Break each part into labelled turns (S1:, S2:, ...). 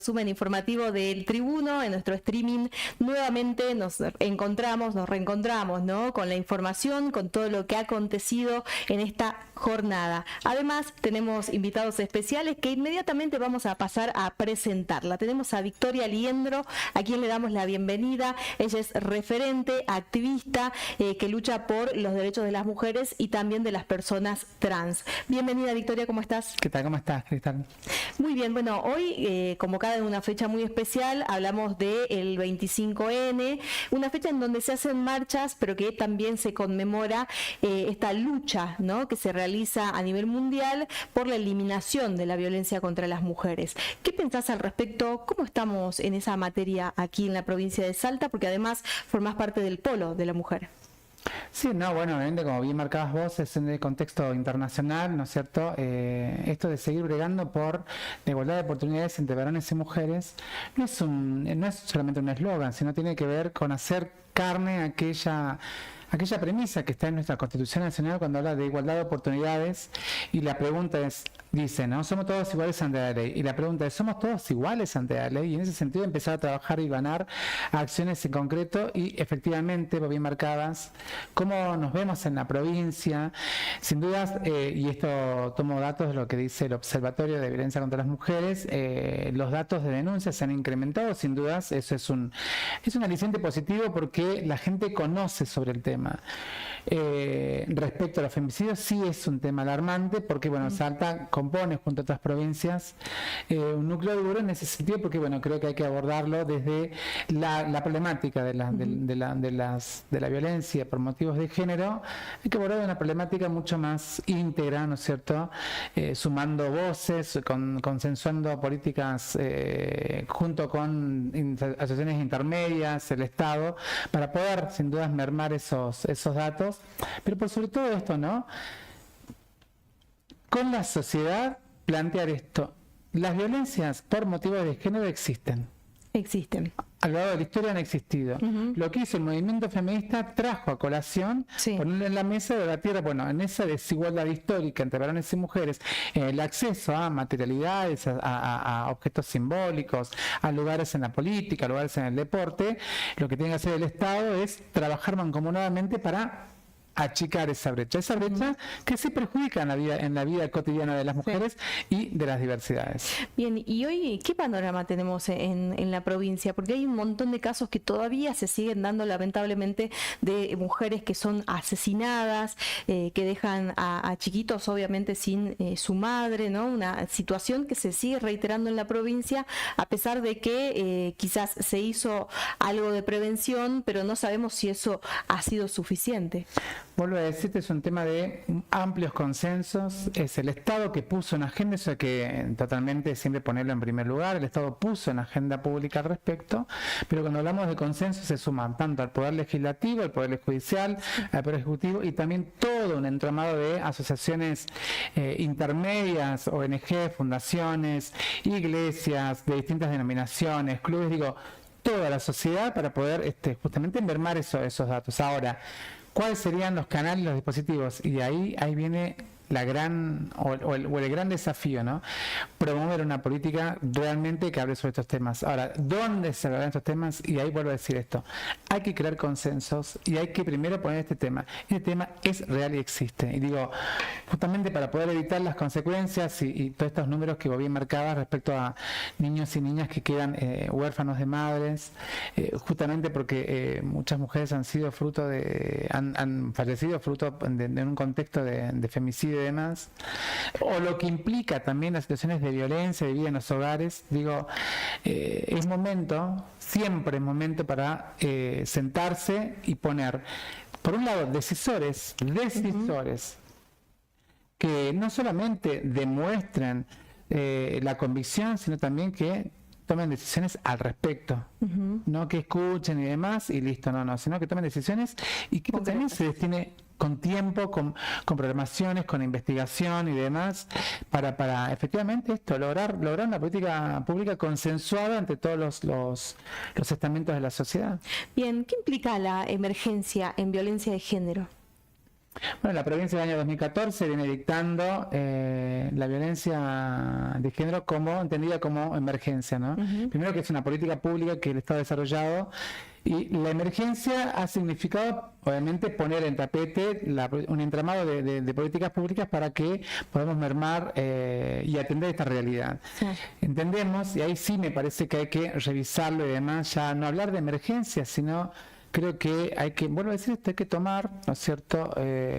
S1: Resumen informativo del Tribuno. En nuestro streaming nuevamente nos reencontramos, ¿no? Con la información, con todo lo que ha acontecido en esta jornada. Además, tenemos invitados especiales que inmediatamente vamos a pasar a presentarla. Tenemos a Victoria Liendro, a quien le damos la bienvenida. Ella es referente, activista, que lucha por los derechos de las mujeres y también de las personas trans. Bienvenida, Victoria, ¿cómo estás?
S2: ¿Qué tal? ¿Cómo estás, Cristal?
S1: Muy bien, bueno, hoy convocada en una fecha muy especial, hablamos del 25N, una fecha en donde se hacen marchas, pero que también se conmemora esta lucha, ¿no?, que se realiza a nivel mundial por la eliminación de la violencia contra las mujeres. ¿Qué pensás al respecto? ¿Cómo estamos en esa materia aquí en la provincia de Salta? Porque además formás parte del polo de la mujer.
S2: Sí, no, bueno, obviamente como bien marcabas vos, es en el contexto internacional, ¿no es cierto? Esto de seguir bregando por la igualdad de oportunidades entre varones y mujeres no es solamente un eslogan, sino tiene que ver con hacer carne aquella premisa que está en nuestra Constitución Nacional cuando habla de igualdad de oportunidades, y la pregunta es, dice, ¿no? Somos todos iguales ante la ley, y la pregunta es, ¿somos todos iguales ante la ley? Y en ese sentido empezar a trabajar y ganar acciones en concreto, y efectivamente, vos bien marcabas, cómo nos vemos en la provincia, sin dudas, y esto tomo datos de lo que dice el Observatorio de Violencia contra las Mujeres, los datos de denuncias se han incrementado, sin dudas, eso es un aliciente positivo porque la gente conoce sobre el tema. Respecto a los femicidios, sí es un tema alarmante porque, bueno, Salta compone junto a otras provincias un núcleo duro en ese sentido, porque, bueno, creo que hay que abordarlo desde la problemática de la violencia por motivos de género. Hay que abordar una problemática mucho más íntegra, ¿no es cierto? Sumando voces, consensuando políticas junto con asociaciones intermedias, el Estado, para poder, sin dudas, mermar esos datos, pero por sobre todo esto, ¿no? Con la sociedad plantear esto. Las violencias por motivos de género existen.
S1: Existen.
S2: A lo largo de la historia han existido. Lo que hizo el movimiento feminista trajo a colación, ponerlo en la mesa de debatir, bueno, en esa desigualdad histórica entre varones y mujeres, el acceso a materialidades, a objetos simbólicos, a lugares en la política, a lugares en el deporte. Lo que tiene que hacer el Estado es trabajar mancomunadamente para achicar esa brecha que se perjudica en la vida cotidiana de las mujeres y de las diversidades.
S1: Bien, y hoy, ¿qué panorama tenemos en la provincia? Porque hay un montón de casos que todavía se siguen dando, lamentablemente, de mujeres que son asesinadas, que dejan a chiquitos, obviamente, sin su madre, ¿no? Una situación que se sigue reiterando en la provincia, a pesar de que quizás se hizo algo de prevención, pero no sabemos si eso ha sido suficiente.
S2: Vuelvo a decirte, es un tema de amplios consensos, es el Estado que puso en agenda, eso hay que totalmente siempre ponerlo en primer lugar, el Estado puso en agenda pública al respecto, pero cuando hablamos de consenso se suman tanto al Poder Legislativo, al Poder Judicial, al Poder Ejecutivo y también todo un entramado de asociaciones intermedias, ONG, fundaciones, iglesias de distintas denominaciones, clubes, toda la sociedad para poder justamente mermar esos datos. Ahora, ¿cuáles serían los canales, los dispositivos? Y ahí viene la gran el gran desafío, ¿no? Promover una política realmente que hable sobre estos temas. Ahora, ¿dónde se hablarán estos temas? Y ahí vuelvo a decir esto. Hay que crear consensos y hay que primero poner este tema. Este tema es real y existe. Y justamente para poder evitar las consecuencias y todos estos números que vos bien marcabas respecto a niños y niñas que quedan huérfanos de madres, justamente porque muchas mujeres han fallecido fruto de un contexto de femicidio y demás, o lo que implica también las situaciones de violencia de vida en los hogares. Es momento, siempre es momento para sentarse y poner, por un lado, decisores que no solamente demuestren la convicción, sino también que tomen decisiones al respecto, no que escuchen y demás y listo, sino que tomen decisiones y que también se destine con tiempo, con programaciones, con investigación y demás, para efectivamente lograr una política pública consensuada entre todos los estamentos de la sociedad.
S1: Bien, ¿qué implica la emergencia en violencia de género?
S2: Bueno, la provincia del año 2014 viene dictando la violencia de género como entendida como emergencia, ¿no? Primero, que es una política pública que el Estado ha desarrollado, y la emergencia ha significado, obviamente, poner en tapete un entramado de políticas públicas para que podamos mermar y atender esta realidad. Sí. Entendemos, y ahí sí me parece que hay que revisarlo y demás, ya no hablar de emergencia, sino creo que hay que, vuelvo a decir esto, hay que tomar, ¿no es cierto?,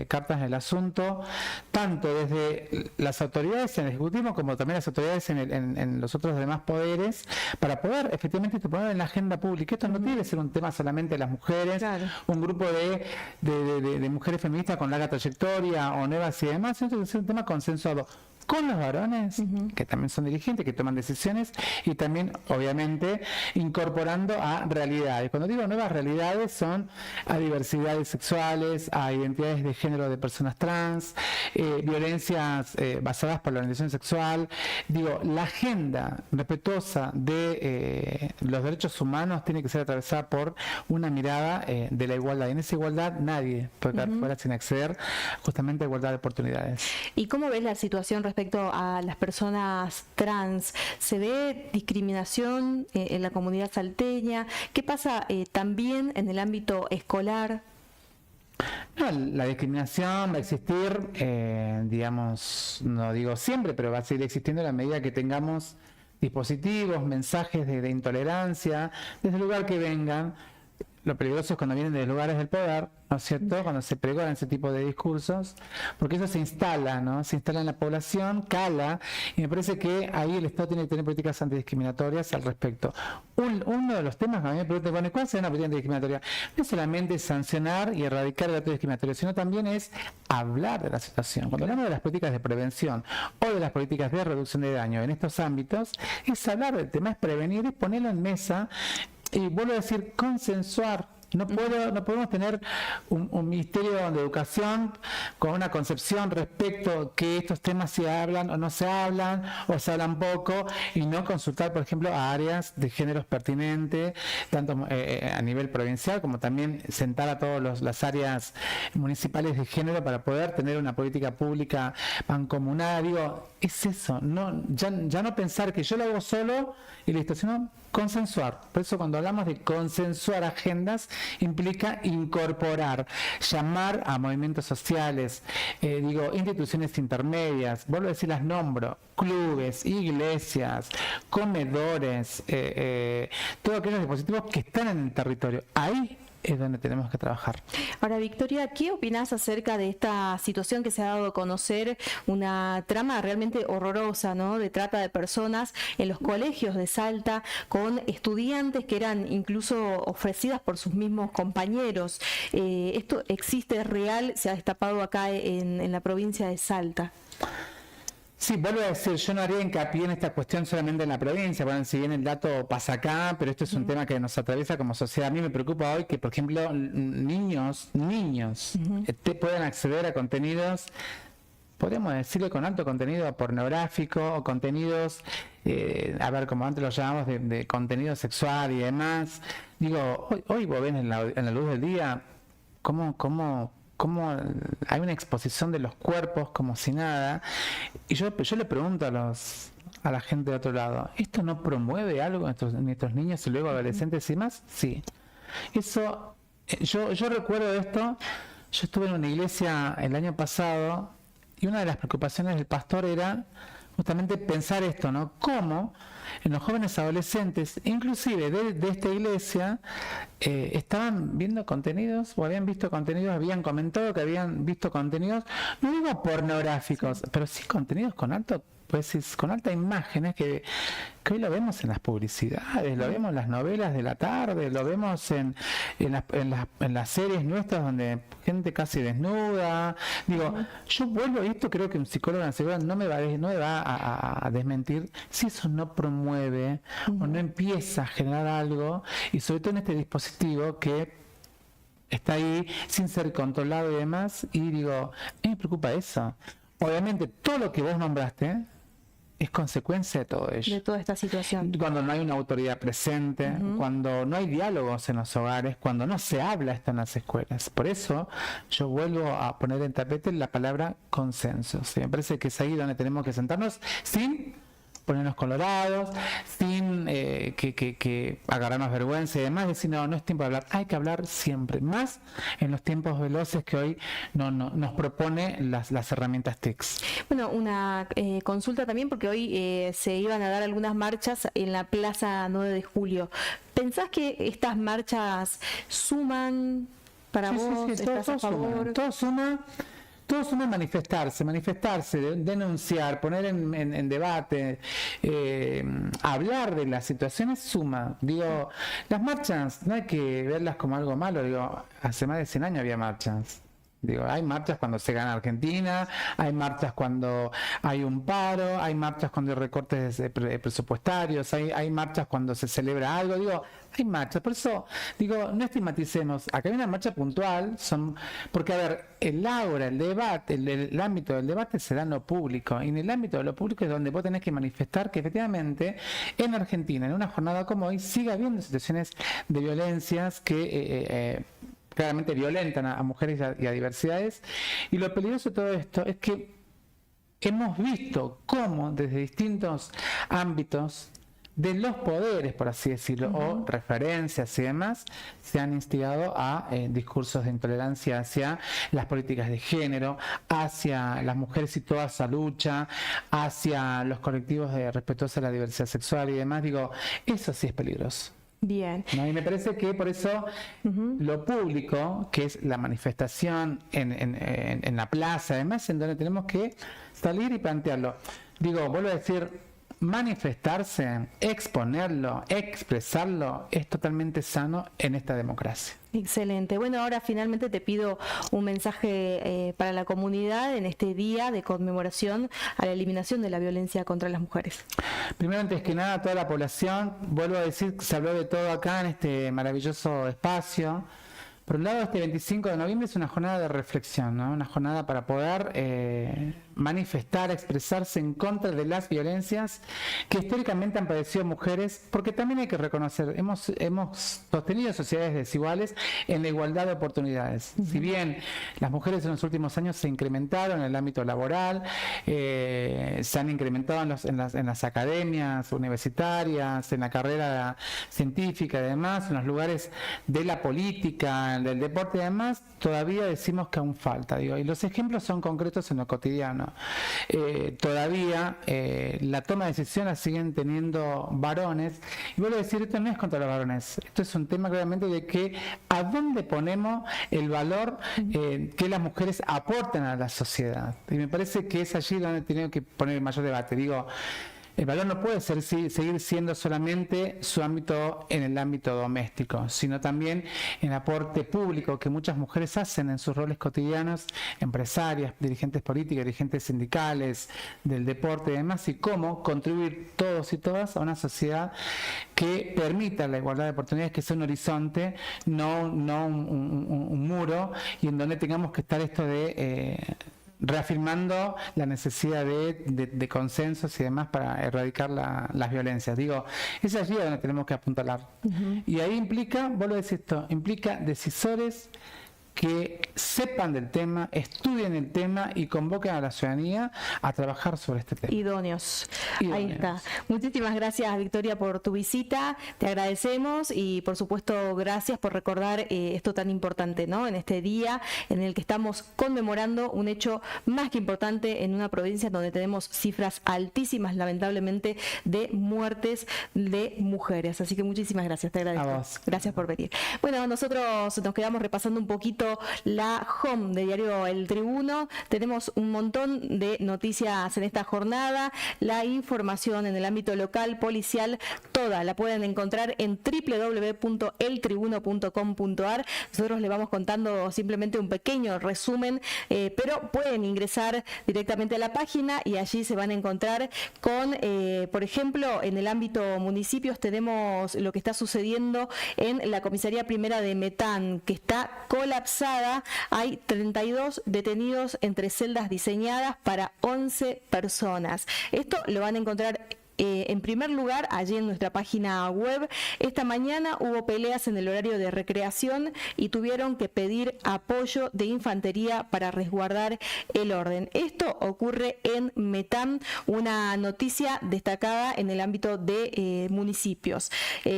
S2: cartas en el asunto, tanto desde las autoridades en el Ejecutivo como también las autoridades en los otros demás poderes, para poder efectivamente poner en la agenda pública. Esto no tiene que ser un tema solamente de las mujeres, claro, un grupo de mujeres feministas con larga trayectoria o nuevas y demás, sino que tiene que ser un tema consensuado con los varones, que también son dirigentes, que toman decisiones, y también, obviamente, incorporando a realidades. Cuando digo nuevas realidades, son a diversidades sexuales, a identidades de género de personas trans, violencias basadas por la orientación sexual. Digo, la agenda respetuosa de los derechos humanos tiene que ser atravesada por una mirada de la igualdad. Y en esa igualdad nadie puede quedar fuera sin acceder justamente a igualdad de oportunidades.
S1: ¿Y cómo ves la situación respecto a las personas trans? ¿Se ve discriminación en la comunidad salteña? ¿Qué pasa también en el ámbito escolar?
S2: No, la discriminación va a existir, digamos, no digo siempre, pero va a seguir existiendo en la medida que tengamos dispositivos, mensajes de intolerancia, desde el lugar que vengan. Lo peligroso es cuando vienen de lugares del poder, ¿no es cierto?, cuando se pregonan ese tipo de discursos, porque eso se instala, ¿no?, se instala en la población, cala, y me parece que ahí el Estado tiene que tener políticas antidiscriminatorias al respecto. Uno de los temas que a mí me preguntan, bueno, ¿cuál será una política antidiscriminatoria? No solamente sancionar y erradicar el acto discriminatorio, sino también es hablar de la situación. Cuando hablamos de las políticas de prevención o de las políticas de reducción de daño en estos ámbitos, es hablar del tema, es prevenir, es ponerlo en mesa. Y vuelvo a decir, consensuar. No podemos tener un ministerio de educación con una concepción respecto que estos temas se hablan o no se hablan, o se hablan poco, y no consultar, por ejemplo, a áreas de géneros pertinentes, tanto a nivel provincial como también sentar a todas las áreas municipales de género para poder tener una política pública mancomunada. Digo, es eso, ya no pensar que yo lo hago solo y listo, sino consensuar. Por eso cuando hablamos de consensuar agendas, implica incorporar, llamar a movimientos sociales, instituciones intermedias, vuelvo a decir, las nombro, clubes, iglesias, comedores, todos aquellos dispositivos que están en el territorio. Ahí es donde tenemos que trabajar.
S1: Ahora, Victoria, ¿qué opinás acerca de esta situación que se ha dado a conocer, una trama realmente horrorosa, ¿no?, de trata de personas en los colegios de Salta, con estudiantes que eran incluso ofrecidas por sus mismos compañeros? ¿Esto existe, es real? ¿Se ha destapado acá en la provincia de Salta?
S2: Sí, vuelvo a decir, yo no haría hincapié en esta cuestión solamente en la provincia. Bueno, si bien el dato pasa acá, pero esto es un tema que nos atraviesa como sociedad. A mí me preocupa hoy que, por ejemplo, niños puedan acceder a contenidos, podríamos decirle, con alto contenido pornográfico, o contenidos, como antes lo llamamos, de contenido sexual y demás. Digo, hoy vos ves en la luz del día cómo hay una exposición de los cuerpos como si nada, y yo le pregunto a la gente de otro lado, ¿esto no promueve algo en nuestros niños y luego adolescentes y más? Sí. Eso, yo recuerdo esto. Yo estuve en una iglesia el año pasado y una de las preocupaciones del pastor era justamente pensar esto, ¿no? Cómo en los jóvenes adolescentes, inclusive de esta iglesia, estaban viendo contenidos, o habían visto contenidos, habían comentado que habían visto contenidos, no digo pornográficos, pero sí contenidos con altas imágenes que hoy lo vemos en las publicidades, lo vemos en las novelas de la tarde, lo vemos en las series nuestras donde gente casi desnuda. Digo, yo vuelvo, y esto creo que un psicólogo no me va a desmentir, si eso no promueve o no empieza a generar algo, y sobre todo en este dispositivo que está ahí sin ser controlado y demás. Y digo, a mí me preocupa eso. Obviamente todo lo que vos nombraste es consecuencia de todo ello.
S1: De toda esta situación.
S2: Cuando no hay una autoridad presente, cuando no hay diálogos en los hogares, cuando no se habla esto en las escuelas. Por eso yo vuelvo a poner en tapete la palabra consenso. ¿Sí? Me parece que es ahí donde tenemos que sentarnos sin ponernos colorados, sin que agarrarnos vergüenza y demás, decir no es tiempo de hablar, hay que hablar siempre, más en los tiempos veloces que hoy nos propone las herramientas TICs.
S1: Bueno, una consulta también, porque hoy se iban a dar algunas marchas en la Plaza 9 de Julio. ¿Pensás que estas marchas suman para vos?
S2: Sí,
S1: ¿Estás a favor?
S2: Todo suma manifestarse, denunciar, poner en debate, hablar de las situaciones suma. Digo, las marchas no hay que verlas como algo malo. Digo, hace más de 100 años había marchas. Digo, hay marchas cuando se gana Argentina, hay marchas cuando hay un paro, hay marchas cuando hay recortes presupuestarios, hay marchas cuando se celebra algo. Digo, hay marchas. Por eso, digo, no estigmaticemos. Acá hay una marcha puntual, porque, a ver, el aura, el debate, el ámbito del debate se da en lo público. Y en el ámbito de lo público es donde vos tenés que manifestar que efectivamente en Argentina, en una jornada como hoy, sigue habiendo situaciones de violencias que claramente violentan a mujeres y a diversidades, y lo peligroso de todo esto es que hemos visto cómo desde distintos ámbitos de los poderes, por así decirlo, o referencias y demás, se han instigado a discursos de intolerancia hacia las políticas de género, hacia las mujeres y toda esa lucha, hacia los colectivos respetuosos a la diversidad sexual y demás. Digo, eso sí es peligroso.
S1: Bien.
S2: ¿No? Y me parece que por eso lo público, que es la manifestación en la plaza, además, en donde tenemos que salir y plantearlo. Digo, vuelvo a decir, manifestarse, exponerlo, expresarlo, es totalmente sano en esta democracia.
S1: Excelente. Bueno, ahora finalmente te pido un mensaje para la comunidad en este día de conmemoración a la eliminación de la violencia contra las mujeres.
S2: Primero, antes que nada, a toda la población, vuelvo a decir que se habló de todo acá en este maravilloso espacio. Por un lado, este 25 de noviembre es una jornada de reflexión, ¿no? Una jornada para poder manifestar, expresarse en contra de las violencias que históricamente han padecido mujeres, porque también hay que reconocer, hemos sostenido sociedades desiguales en la igualdad de oportunidades. Si bien las mujeres en los últimos años se incrementaron en el ámbito laboral, se han incrementado en las academias universitarias, en la carrera científica y demás, en los lugares de la política, del deporte y demás, todavía decimos que aún falta. Digo, y los ejemplos son concretos en lo cotidiano. Todavía la toma de decisiones siguen teniendo varones, y vuelvo a decir, esto no es contra los varones, esto es un tema claramente de que a dónde ponemos el valor que las mujeres aportan a la sociedad, y me parece que es allí donde tenemos que poner el mayor debate. Digo, el valor no puede seguir siendo solamente su ámbito en el ámbito doméstico, sino también en el aporte público que muchas mujeres hacen en sus roles cotidianos, empresarias, dirigentes políticas, dirigentes sindicales, del deporte y demás, y cómo contribuir todos y todas a una sociedad que permita la igualdad de oportunidades, que sea un horizonte, no un muro, y en donde tengamos que estar esto de reafirmando la necesidad de consensos y demás para erradicar las violencias. Digo, es allí donde tenemos que apuntalar. Y ahí implica, vuelvo a decir esto, implica decisores que sepan del tema, estudien el tema y convoquen a la ciudadanía a trabajar sobre este tema.
S1: Idóneos. Ahí está. Muchísimas gracias, Victoria, por tu visita. Te agradecemos y, por supuesto, gracias por recordar esto tan importante, ¿no? En este día en el que estamos conmemorando un hecho más que importante en una provincia donde tenemos cifras altísimas, lamentablemente, de muertes de mujeres. Así que muchísimas gracias. Te agradezco.
S2: A vos.
S1: Gracias por venir. Bueno, nosotros nos quedamos repasando un poquito la home de diario El Tribuno. Tenemos un montón de noticias en esta jornada. La información en el ámbito local, policial, toda la pueden encontrar en www.eltribuno.com.ar. Nosotros le vamos contando simplemente un pequeño resumen, pero pueden ingresar directamente a la página y allí se van a encontrar con, por ejemplo, en el ámbito municipios tenemos lo que está sucediendo en la Comisaría Primera de Metán, que está colapsada pasada hay 32 detenidos entre celdas diseñadas para 11 personas. Esto lo van a encontrar en primer lugar, allí en nuestra página web. Esta mañana hubo peleas en el horario de recreación y tuvieron que pedir apoyo de infantería para resguardar el orden. Esto ocurre en Metán, una noticia destacada en el ámbito de municipios.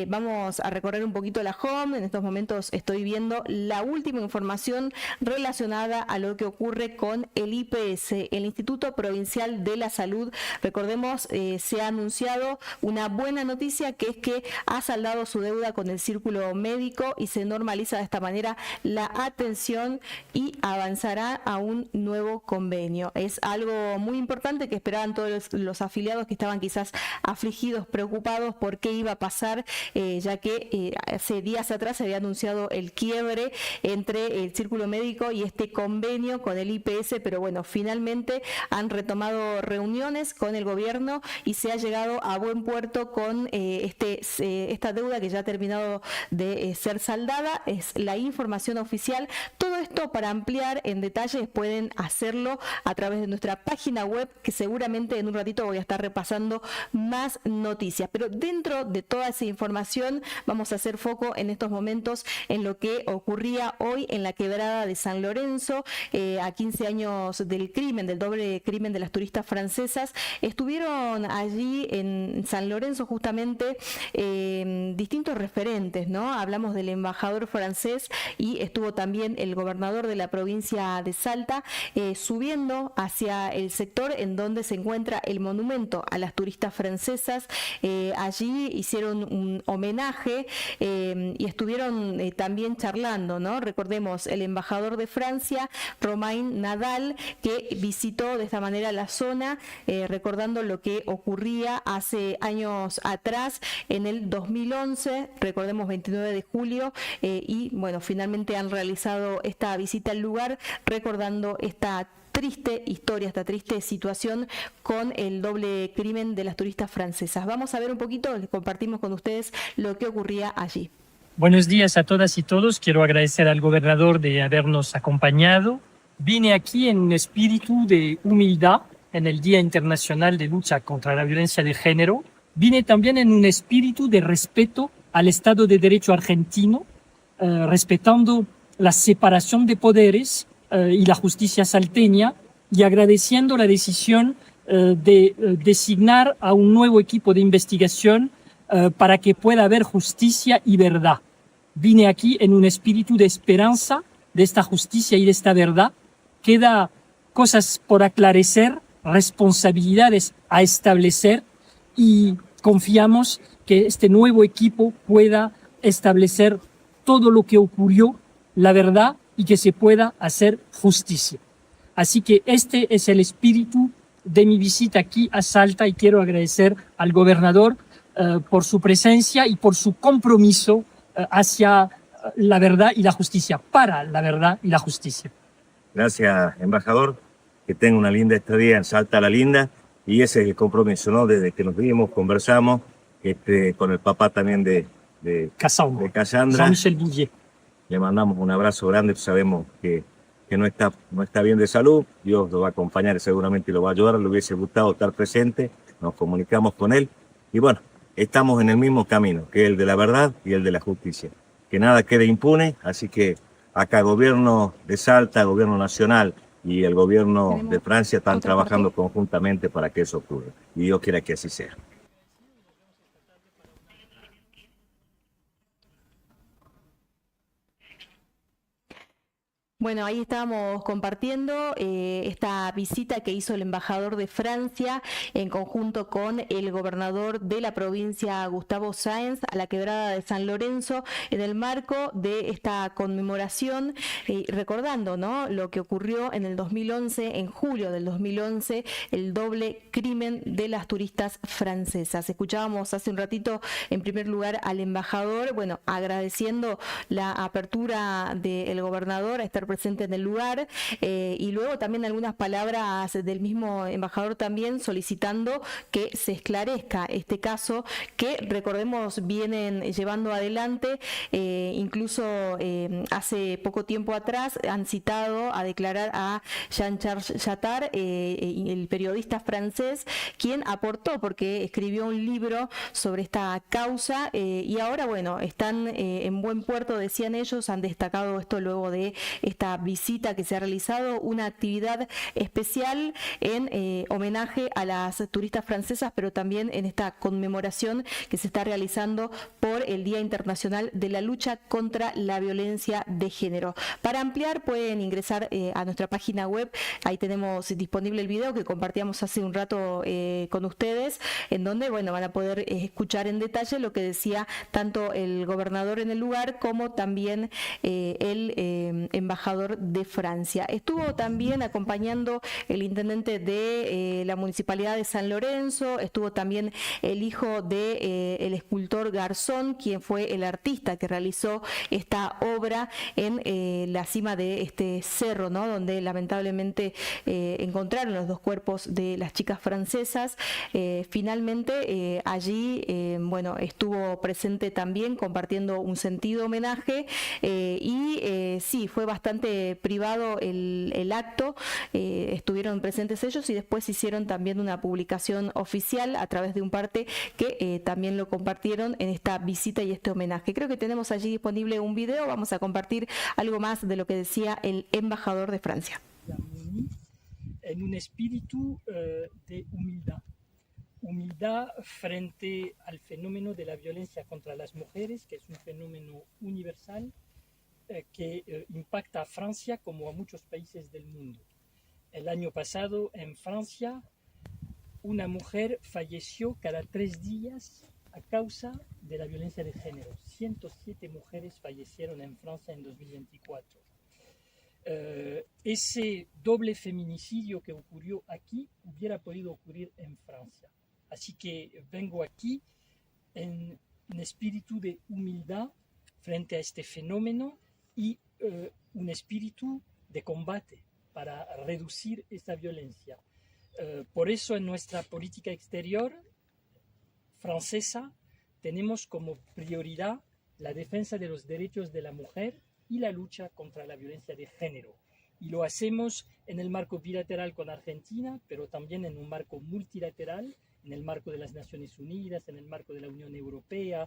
S1: Vamos a recorrer un poquito la home. En estos momentos estoy viendo la última información relacionada a lo que ocurre con el IPS, el Instituto Provincial de la Salud. Recordemos, se ha anunciado una buena noticia, que es que ha saldado su deuda con el círculo médico y se normaliza de esta manera la atención y avanzará a un nuevo convenio. Es algo muy importante que esperaban todos los afiliados que estaban quizás afligidos, preocupados por qué iba a pasar, ya que hace días atrás se había anunciado el quiebre entre el círculo médico y este convenio con el IPS, pero bueno, finalmente han retomado reuniones con el gobierno y se ha llegado a buen puerto con esta deuda que ya ha terminado de ser saldada. Es la información oficial. Todo esto, para ampliar en detalles, pueden hacerlo a través de nuestra página web, que seguramente en un ratito voy a estar repasando más noticias. Pero dentro de toda esa información vamos a hacer foco en estos momentos en lo que ocurría hoy en la quebrada de San Lorenzo, a 15 años del crimen, del doble crimen de las turistas francesas. Estuvieron allí en San Lorenzo justamente distintos referentes, ¿no? Hablamos del embajador francés y estuvo también el gobernador de la provincia de Salta, subiendo hacia el sector en donde se encuentra el monumento a las turistas francesas. Allí hicieron un homenaje y estuvieron también charlando, ¿no? Recordemos, el embajador de Francia, Romain Nadal, que visitó de esta manera la zona, recordando lo que ocurría hace años atrás, en el 2011, recordemos 29 de julio, y bueno, finalmente han realizado esta visita al lugar, recordando esta triste historia, esta triste situación con el doble crimen de las turistas francesas. Vamos a ver un poquito, les compartimos con ustedes lo que ocurría allí.
S3: Buenos días a todas y todos. Quiero agradecer al gobernador de habernos acompañado. Vine aquí en un espíritu de humildad en el Día Internacional de Lucha contra la Violencia de Género. Vine también en un espíritu de respeto al Estado de Derecho argentino, respetando la separación de poderes y la justicia salteña, y agradeciendo la decisión de designar a un nuevo equipo de investigación para que pueda haber justicia y verdad. Vine aquí en un espíritu de esperanza de esta justicia y de esta verdad. Queda cosas por aclarecer, responsabilidades a establecer, y confiamos que este nuevo equipo pueda establecer todo lo que ocurrió, la verdad, y que se pueda hacer justicia. Así que este es el espíritu de mi visita aquí a Salta, y quiero agradecer al gobernador por su presencia y por su compromiso hacia la verdad y la justicia, para la verdad y la justicia.
S4: Gracias, embajador. Que tenga una linda estadía en Salta la Linda, y ese es el compromiso, ¿no? Desde que nos vimos, conversamos con el papá también de
S3: Cassandra.
S4: Jean-Michel Bouvier. Le mandamos un abrazo grande. Sabemos que no está bien de salud. Dios lo va a acompañar seguramente y lo va a ayudar. Le hubiese gustado estar presente. Nos comunicamos con él. Y bueno, estamos en el mismo camino, que es el de la verdad y el de la justicia. Que nada quede impune. Así que acá gobierno de Salta, gobierno nacional y el gobierno de Francia están trabajando conjuntamente para que eso ocurra. Y Dios quiera que así sea.
S1: Bueno, ahí estábamos compartiendo esta visita que hizo el embajador de Francia en conjunto con el gobernador de la provincia, Gustavo Sáenz, a la quebrada de San Lorenzo en el marco de esta conmemoración, recordando, ¿no?, lo que ocurrió en el 2011, en julio del 2011, el doble crimen de las turistas francesas. Escuchábamos hace un ratito, en primer lugar, al embajador, bueno, agradeciendo la apertura del gobernador a estar presente presente en el lugar, y luego también algunas palabras del mismo embajador también solicitando que se esclarezca este caso que, recordemos, vienen llevando adelante, incluso hace poco tiempo atrás han citado a declarar a Jean-Charles Chattard, el periodista francés, quien aportó, porque escribió un libro sobre esta causa, y ahora, bueno, están en buen puerto, decían ellos, han destacado esto luego de esta visita que se ha realizado, una actividad especial en homenaje a las turistas francesas, pero también en esta conmemoración que se está realizando por el Día Internacional de la Lucha contra la Violencia de Género. Para ampliar pueden ingresar a nuestra página web, ahí tenemos disponible el video que compartíamos hace un rato con ustedes, en donde, bueno, van a poder escuchar en detalle lo que decía tanto el gobernador en el lugar como también el embajador de Francia. Estuvo también acompañando el intendente de la municipalidad de San Lorenzo, estuvo también el hijo de el escultor Garzón, quien fue el artista que realizó esta obra en la cima de este cerro, ¿no?, donde lamentablemente encontraron los dos cuerpos de las chicas francesas. Finalmente allí, bueno, estuvo presente también compartiendo un sentido homenaje, y sí, fue bastante privado el acto, estuvieron presentes ellos y después hicieron también una publicación oficial a través de un parte que también lo compartieron en esta visita y este homenaje. Creo que tenemos allí disponible un video, vamos a compartir algo más de lo que decía el embajador de Francia.
S3: En un espíritu de humildad. Humildad frente al fenómeno de la violencia contra las mujeres, que es un fenómeno universal que impacta a Francia como a muchos países del mundo. El año pasado en Francia una mujer falleció cada 3 días a causa de la violencia de género. 107 mujeres fallecieron en Francia en 2024. Ese doble feminicidio que ocurrió aquí hubiera podido ocurrir en Francia. Así que vengo aquí en un espíritu de humildad frente a este fenómeno y un espíritu de combate para reducir esta violencia. Por eso en nuestra política exterior francesa tenemos como prioridad la defensa de los derechos de la mujer y la lucha contra la violencia de género. Y lo hacemos en el marco bilateral con Argentina, pero también en un marco multilateral, en el marco de las Naciones Unidas, en el marco de la Unión Europea,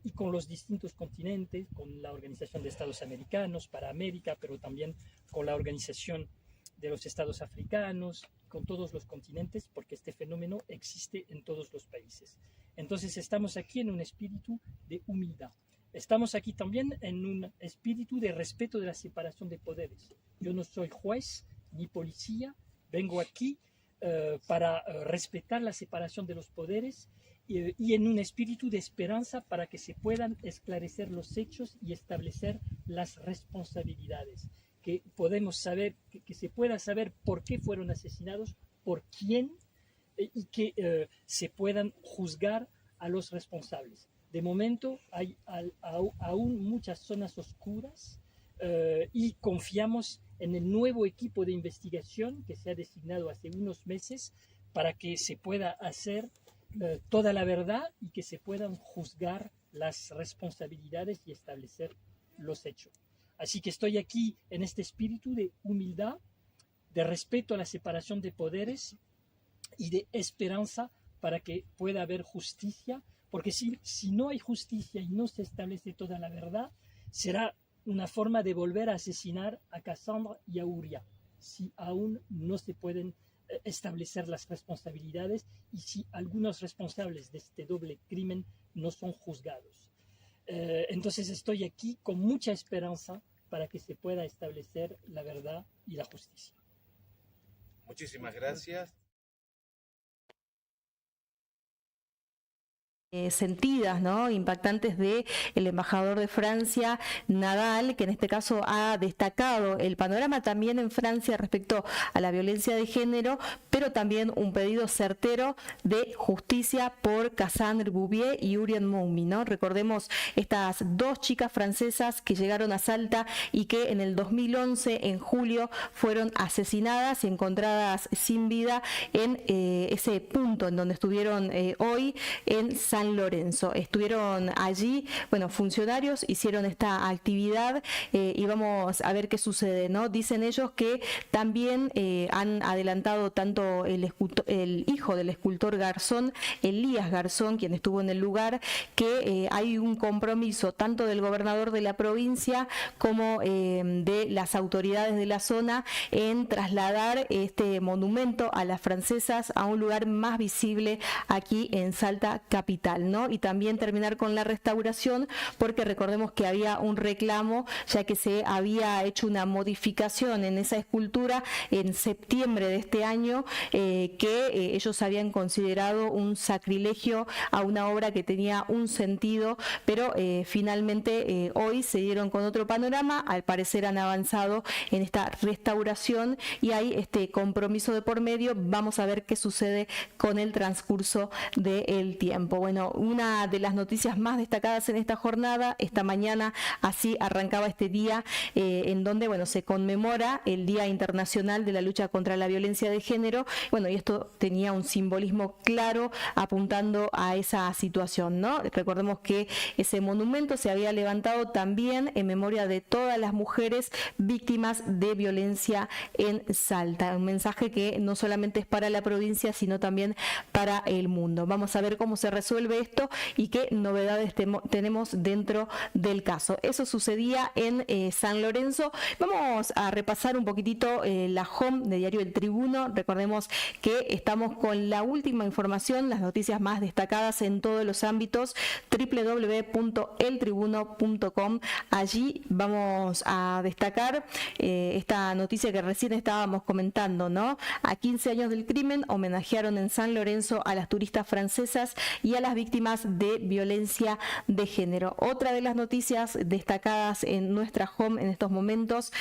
S3: y con los distintos continentes, con la Organización de Estados Americanos para América, pero también con la Organización de los Estados Africanos, con todos los continentes, porque este fenómeno existe en todos los países. Entonces estamos aquí en un espíritu de humildad. Estamos aquí también en un espíritu de respeto de la separación de poderes. Yo no soy juez ni policía, vengo aquí para respetar la separación de los poderes y en un espíritu de esperanza para que se puedan esclarecer los hechos y establecer las responsabilidades, que podemos saber, que se pueda saber por qué fueron asesinados, por quién, y que se puedan juzgar a los responsables. De momento hay aún muchas zonas oscuras y confiamos en el nuevo equipo de investigación que se ha designado hace unos meses para que se pueda hacer toda la verdad y que se puedan juzgar las responsabilidades y establecer los hechos. Así que estoy aquí en este espíritu de humildad, de respeto a la separación de poderes y de esperanza para que pueda haber justicia, porque si no hay justicia y no se establece toda la verdad, será una forma de volver a asesinar a Cassandra y a Uria, si aún no se pueden establecer las responsabilidades y si algunos responsables de este doble crimen no son juzgados. Entonces estoy aquí con mucha esperanza para que se pueda establecer la verdad y la justicia.
S5: Muchísimas gracias.
S1: sentidas, ¿no? Impactantes de el embajador de Francia, Nadal, que en este caso ha destacado el panorama también en Francia respecto a la violencia de género, pero también un pedido certero de justicia por Cassandre Bouvier y Urien Moumi, ¿no? Recordemos estas dos chicas francesas que llegaron a Salta y que en el 2011, en julio, fueron asesinadas y encontradas sin vida en ese punto en donde estuvieron hoy, en San Lorenzo. Estuvieron allí, bueno, funcionarios hicieron esta actividad y vamos a ver qué sucede, ¿no? Dicen ellos que también han adelantado tanto el hijo del escultor Garzón, Elías Garzón, quien estuvo en el lugar, que hay un compromiso tanto del gobernador de la provincia como de las autoridades de la zona en trasladar este monumento a las francesas a un lugar más visible aquí en Salta capital, ¿no? Y también terminar con la restauración, porque recordemos que había un reclamo, ya que se había hecho una modificación en esa escultura en septiembre de este año, que ellos habían considerado un sacrilegio a una obra que tenía un sentido, pero finalmente hoy se dieron con otro panorama. Al parecer han avanzado en esta restauración y hay este compromiso de por medio. Vamos a ver qué sucede con el transcurso del tiempo. Bueno, una de las noticias más destacadas en esta jornada, esta mañana así arrancaba este día en donde, bueno, se conmemora el Día Internacional de la Lucha contra la Violencia de Género. Bueno, y esto tenía un simbolismo claro apuntando a esa situación, ¿no? Recordemos que ese monumento se había levantado también en memoria de todas las mujeres víctimas de violencia en Salta. Un mensaje que no solamente es para la provincia, sino también para el mundo. Vamos a ver cómo se resuelve esto y qué novedades tenemos dentro del caso. Eso sucedía en San Lorenzo. Vamos a repasar un poquitito la home de Diario El Tribuno. Recordemos que estamos con la última información, las noticias más destacadas en todos los ámbitos, www.eltribuno.com. Allí vamos a destacar esta noticia que recién estábamos comentando, ¿no? A 15 años del crimen homenajearon en San Lorenzo a las turistas francesas y a las víctimas de violencia de género. Otra de las noticias destacadas en nuestra home en estos momentos,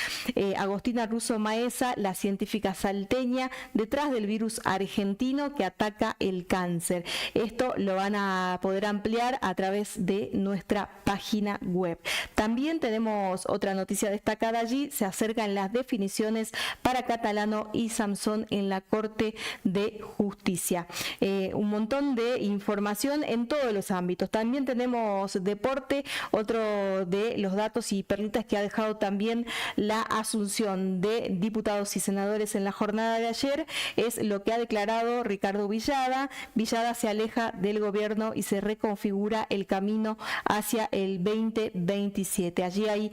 S1: Agostina Russo Maesa, la científica salteña detrás del virus argentino que ataca el cáncer. Esto lo van a poder ampliar a través de nuestra página web. También tenemos otra noticia destacada allí, se acercan las definiciones para Catalano y Samson en la Corte de Justicia. Un montón de información en todos los ámbitos. También tenemos deporte, otro de los datos y perlitas que ha dejado también la asunción de diputados y senadores en la jornada de ayer es lo que ha declarado Ricardo Villada. Villada se aleja del gobierno y se reconfigura el camino hacia el 2027. Allí hay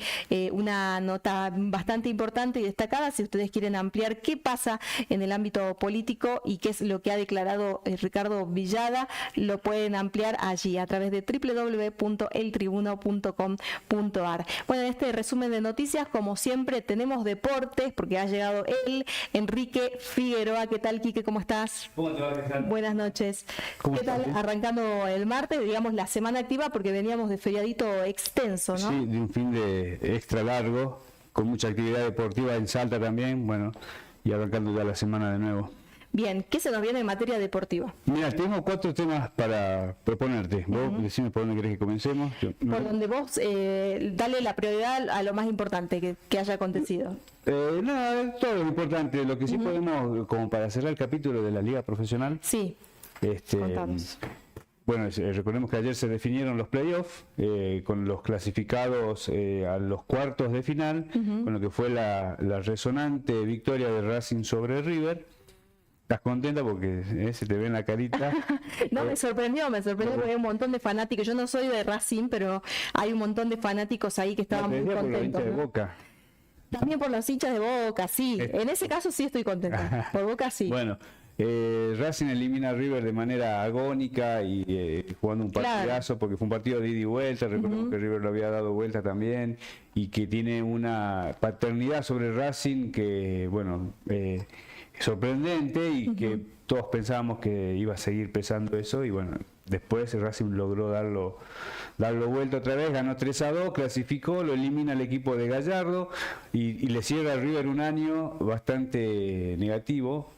S1: una nota bastante importante y destacada, si ustedes quieren ampliar qué pasa en el ámbito político y qué es lo que ha declarado Ricardo Villada, lo pueden ampliar allí a través de www.eltribuno.com.ar. Bueno, en este resumen de noticias, como siempre, tenemos deportes, porque ha llegado Enrique Figueroa. ¿Qué tal, Quique? ¿Cómo estás?
S5: ¿Cómo te va, Alejandro?
S1: Buenas noches.
S5: ¿Cómo
S1: ¿Qué tal?
S5: estás?
S1: Arrancando el martes, digamos, la semana activa, porque veníamos de feriadito extenso, ¿no?
S5: Sí, de un fin de extra largo, con mucha actividad deportiva en Salta también, bueno, y arrancando ya la semana de nuevo.
S1: Bien, ¿qué se nos viene en materia deportiva?
S5: Mira, tengo 4 temas para proponerte. Vos decime por dónde querés que comencemos.
S1: Por donde vos dale la prioridad a lo más importante que haya acontecido.
S5: Nada, todo es importante. Lo que sí podemos, como para cerrar el capítulo de la Liga Profesional.
S1: Sí, contanos.
S5: Bueno, recordemos que ayer se definieron los playoffs con los clasificados a los cuartos de final, con lo que fue la resonante victoria de Racing sobre River. ¿Estás contenta? Porque se te ve en la carita.
S1: No, me sorprendió porque hay un montón de fanáticos. Yo no soy de Racing, pero hay un montón de fanáticos ahí que estaban muy
S5: por los
S1: contentos.
S5: hinchas de
S1: ¿no?
S5: Boca.
S1: También por los hinchas de Boca, sí. En ese caso sí estoy contenta. Por Boca sí.
S5: Bueno, Racing elimina a River de manera agónica y jugando un partidazo, porque fue un partido de ida y vuelta. Recordemos que River lo había dado vuelta también y que tiene una paternidad sobre Racing que, bueno, sorprendente y que todos pensábamos que iba a seguir pesando eso y bueno, después Racing logró darlo vuelta otra vez, ganó 3-2, clasificó, lo elimina el equipo de Gallardo y le cierra a River un año bastante negativo.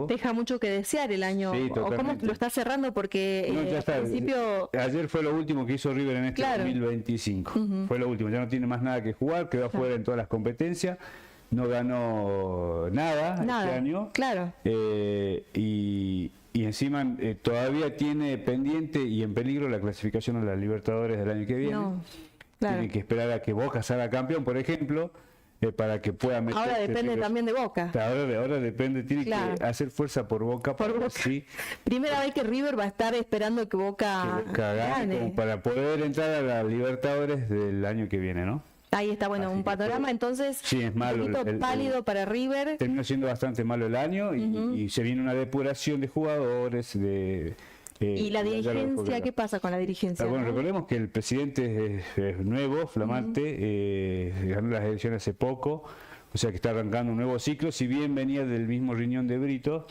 S1: Deja mucho que desear el año.
S5: Sí,
S1: ¿O cómo lo está cerrando? Porque
S5: No, ya está.
S1: al principio...
S5: Ayer fue lo último que hizo River en este
S1: Claro.
S5: 2025. Fue lo último, ya no tiene más nada que jugar, quedó afuera en todas las competencias, no ganó nada este año.
S1: Claro.
S5: Y encima todavía tiene pendiente y en peligro la clasificación a las Libertadores del año que viene.
S1: No, claro.
S5: Tiene que esperar a que Boca salga campeón, por ejemplo, para que pueda meter.
S1: Ahora depende también de Boca.
S5: Ahora depende, tiene
S1: Claro.
S5: que hacer fuerza por Boca.
S1: Por Boca.
S5: Sí,
S1: Primera vez que River va a estar esperando que Boca,
S5: gane, como para poder entrar a la Libertadores del año que viene, ¿no?
S1: Ahí está, bueno,
S5: Así
S1: un
S5: que
S1: panorama entonces
S5: sí, es malo,
S1: un poquito pálido para River.
S5: Terminó siendo bastante malo el año y se viene una depuración de jugadores,
S1: ¿Y la
S5: ya lo dijo
S1: dirigencia?
S5: que-
S1: ¿Qué pasa con la dirigencia?
S5: Bueno,
S1: no?
S5: recordemos que el presidente es nuevo, flamante, ganó las elecciones hace poco, o sea que está arrancando un nuevo ciclo, si bien venía del mismo riñón de Brito,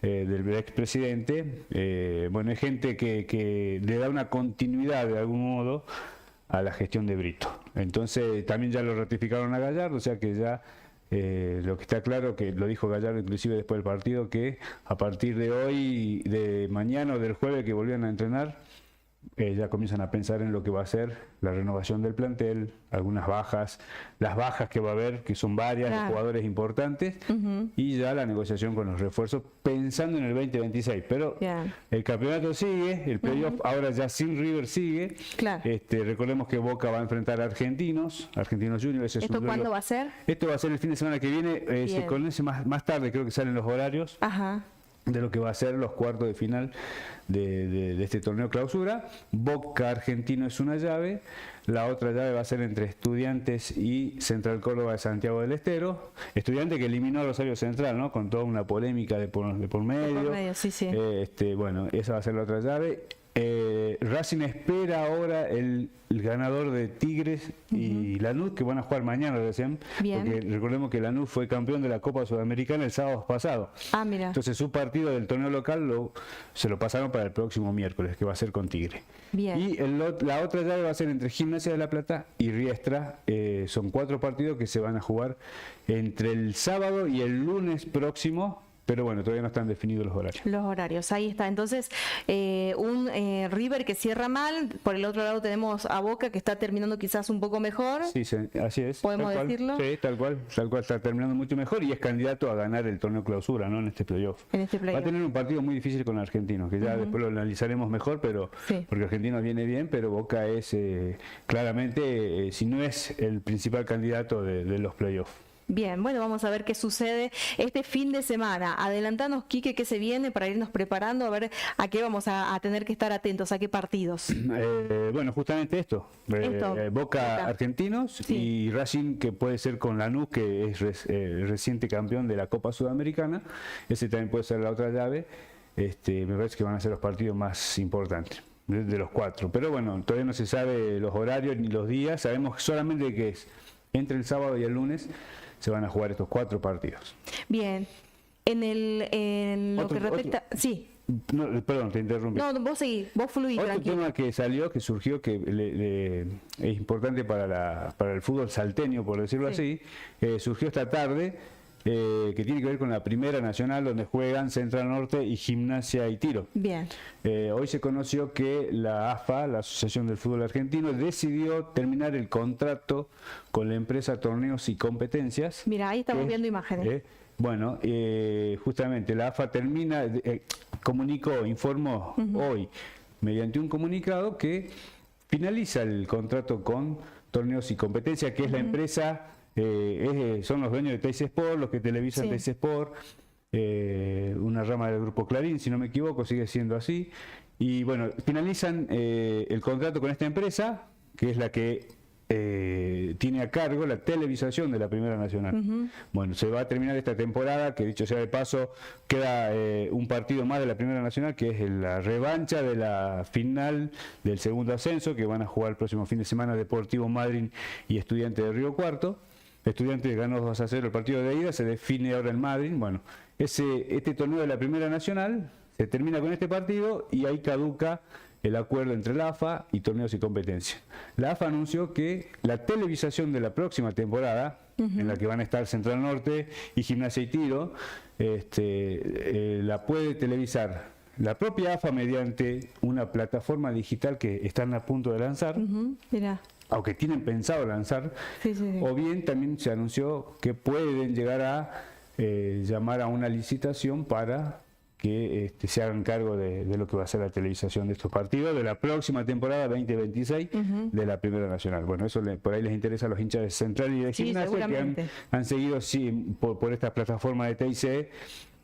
S5: del expresidente, bueno, es gente que le da una continuidad de algún modo a la gestión de Brito. Entonces también ya lo ratificaron a Gallardo, o sea que ya lo que está claro, que lo dijo Gallardo inclusive después del partido, que a partir de hoy, de mañana o del jueves que volvían a entrenar, ya comienzan a pensar en lo que va a ser la renovación del plantel, algunas bajas, las bajas que va a haber, que son varias,
S1: Claro.
S5: jugadores importantes, y ya la negociación con los refuerzos, pensando en el 2026. Pero
S1: Bien.
S5: el campeonato sigue, el playoff ahora ya sin River sigue.
S1: Claro.
S5: Recordemos que Boca va a enfrentar a Argentinos Juniors. Ese es
S1: ¿Esto
S5: un duelo.
S1: cuándo va a ser?
S5: Esto va a ser el fin de semana que viene, se
S1: Bien.
S5: conoce más tarde, creo que salen los horarios
S1: Ajá.
S5: de lo que va a ser los cuartos de final de este torneo clausura. Boca Argentino es una llave, la otra llave va a ser entre Estudiantes y Central Córdoba de Santiago del Estero. Estudiantes que eliminó a Rosario Central, ¿no? Con toda una polémica de por medio.
S1: Por medio, sí, sí.
S5: Bueno, esa va a ser la otra llave. Racing espera ahora el ganador de Tigres y Lanús, que van a jugar mañana recién,
S1: Bien.
S5: porque recordemos que Lanús fue campeón de la Copa Sudamericana el sábado pasado.
S1: Ah, mira.
S5: Entonces su partido del torneo local se lo pasaron para el próximo miércoles, que va a ser con Tigre.
S1: Bien.
S5: Y la otra llave va a ser entre Gimnasia de La Plata y Riestra. Son 4 partidos que se van a jugar entre el sábado y el lunes próximo. Pero bueno, todavía no están definidos los horarios.
S1: Los horarios, ahí está. Entonces, un River que cierra mal, por el otro lado tenemos a Boca que está terminando quizás un poco mejor.
S5: Sí, así es.
S1: ¿Podemos
S5: tal cual.
S1: decirlo?
S5: Sí, tal cual está terminando mucho mejor y es candidato a ganar el torneo clausura, ¿no? En este playoff.
S1: En este
S5: Va a
S1: playoff.
S5: tener un partido muy difícil con Argentinos, que ya después lo analizaremos mejor, pero
S1: Sí.
S5: porque Argentinos viene bien, pero Boca es claramente, si no es el principal candidato de los playoffs.
S1: Bien, bueno, vamos a ver qué sucede este fin de semana. Adelantanos, Quique, qué se viene para irnos preparando, a ver a qué vamos a tener que estar atentos, a qué partidos.
S5: Bueno, justamente esto. Boca Argentinos
S1: Sí.
S5: y Racing, que puede ser con Lanús, que es reciente campeón de la Copa Sudamericana. Ese también puede ser la otra llave. Me parece que van a ser los partidos más importantes de los 4. Pero bueno, todavía no se sabe los horarios ni los días. Sabemos solamente que es entre el sábado y el lunes se van a jugar estos 4 partidos.
S1: Bien, en lo
S5: Otro-
S1: que respecta... Sí,
S5: No, perdón, te interrumpí.
S1: no, vos seguí, vos fluí,
S5: Otro
S1: tranquilo.
S5: tema que salió, que surgió, que es importante para el fútbol salteño, por decirlo
S1: Sí.
S5: así, surgió esta tarde, que tiene que ver con la Primera Nacional, donde juegan Central Norte y Gimnasia y Tiro.
S1: Bien,
S5: Hoy se conoció que la AFA, la Asociación del Fútbol Argentino, decidió terminar el contrato con la empresa Torneos y Competencias.
S1: mira, ahí estamos
S5: que-
S1: viendo imágenes.
S5: Bueno, justamente la AFA informó hoy, mediante un comunicado, que finaliza el contrato con Torneos y Competencias, que es la empresa, son los dueños de Teis Sport, los que televisan
S1: Sí.
S5: Teis Sport, una rama del grupo Clarín, si no me equivoco, sigue siendo así. Y bueno, finalizan el contrato con esta empresa, que es la que tiene a cargo la televisación de la Primera Nacional. Bueno, se va a terminar esta temporada, que dicho sea de paso, queda un partido más de la Primera Nacional, que es la revancha de la final del segundo ascenso, que van a jugar el próximo fin de semana Deportivo Madryn y Estudiantes de Río Cuarto. Estudiantes ganó 2-0 el partido de ida, se define ahora en Madryn. Bueno, este torneo de la Primera Nacional se termina con este partido y ahí caduca el acuerdo entre la AFA y Torneos y Competencia. La AFA anunció que la televisación de la próxima temporada, en la que van a estar Central Norte y Gimnasia y Tiro, la puede televisar la propia AFA mediante una plataforma digital que están a punto de lanzar,
S1: Mira.
S5: aunque tienen pensado lanzar,
S1: Sí.
S5: o bien también se anunció que pueden llegar a llamar a una licitación para que se hagan cargo de lo que va a ser la televisación de estos partidos de la próxima temporada 2026 de la Primera Nacional. Bueno, eso por ahí les interesa a los hinchas de Central y de
S1: Sí,
S5: Gimnasia, que
S1: seguramente.
S5: han seguido por esta plataforma de TIC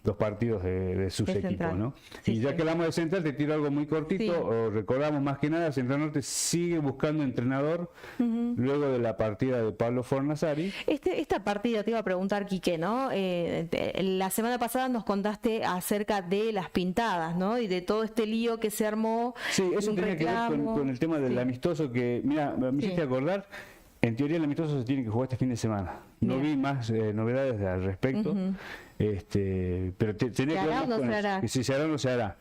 S5: los partidos de sus
S1: De
S5: equipos,
S1: Central.
S5: ¿no?
S1: Sí,
S5: Y ya
S1: sí.
S5: que hablamos de Central, te tiro algo muy cortito,
S1: Sí.
S5: o recordamos más que nada, Central Norte sigue buscando entrenador luego de la partida de Pablo Fornasari.
S1: Esta partida te iba a preguntar, Quique, ¿no? La semana pasada nos contaste acerca de las pintadas, ¿no? Y de todo este lío que se armó.
S5: Sí, eso
S1: un
S5: tenía que ver
S1: reclamo.
S5: con el tema del
S1: Sí.
S5: amistoso que, mira, me hiciste acordar, en teoría el amistoso se tiene que jugar este fin de semana. No
S1: Bien.
S5: vi más novedades al respecto, pero tenía
S1: ¿Se
S5: que ver
S1: hará
S5: más
S1: o no
S5: con
S1: se
S5: eso.
S1: hará?
S5: Que si se hará o no se hará.